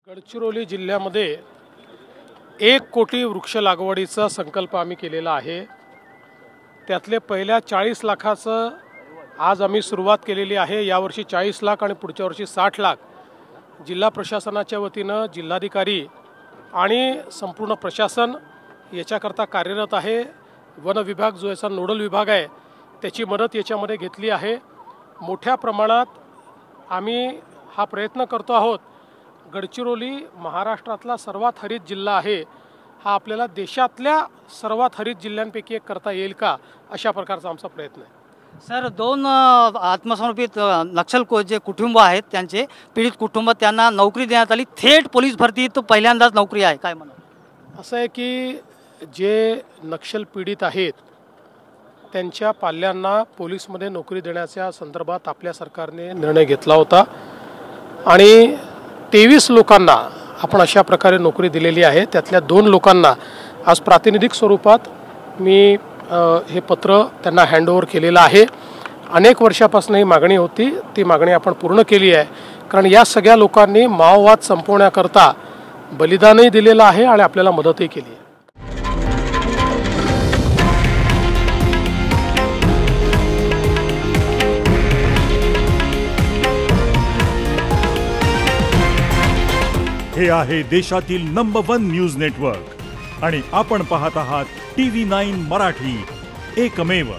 गडचिरोली जिल्ह्यामध्ये 1 कोटी वृक्ष लागवडीचा संकल्प आम्ही केलेला आहे। त्यातले पहिल्या 40 लाखाचं आज आम्ही सुरुवात केलेली आहे। यावर्षी 40 लाख आणि पुढच्या वर्षी 60 लाख जिल्हा प्रशासनाच्या वतीनं जिल्हाधिकारी आणि संपूर्ण प्रशासन याच्याकरता कार्यरत आहे। वन विभाग जो याचा नोडल विभाग आहे त्याची मदत याच्यामध्ये घेतली आहे। मोठ्या प्रमाणात आम्ही हा प्रयत्न करतो आहोत। गडचिरोली महाराष्ट्रातला सर्वात हरित जिल्हा आहे। हा आपल्याला देशातल्या सर्वात हरित जिल्ह्यांपैकी एक करता येईल का, अशा प्रकारचा आमचा प्रयत्न आहे। सर, 2 आत्मसमर्पित नक्षल जे कुटुंब आहेत त्यांचे पीडित कुटुंब त्यांना नोकरी देण्यात आली। थेट पोलीस भरती तो पहिल्यांदाच नोकरी आहे, काय म्हणा? असं आहे की जे नक्षल पीडित आहेत त्यांच्या पाल्यांना पोलीसमध्ये नोकरी देण्याच्या संदर्भात आपल्या सरकारने निर्णय घेतला होता आणि 23 लोकांना आपण अशा प्रकारे नोकरी दिलेली आहे। त्यातल्या 2 लोकांना आज प्रातिनिधिक स्वरूपात मी हे पत्र त्यांना हँडओव्हर केलेलं आहे। अनेक वर्षापासून ही मागणी होती, ती मागणी आपण पूर्ण केली आहे। कारण या सगळ्या लोकांनी माओवाद संपवण्याकरता बलिदानही दिलेलं आहे आणि आपल्याला मदतही केली आहे। हे आहे देशातील नंबर 1 न्यूज नेटवर्क आणि आपण पाहत आहात TV9 मराठी, एकमेव।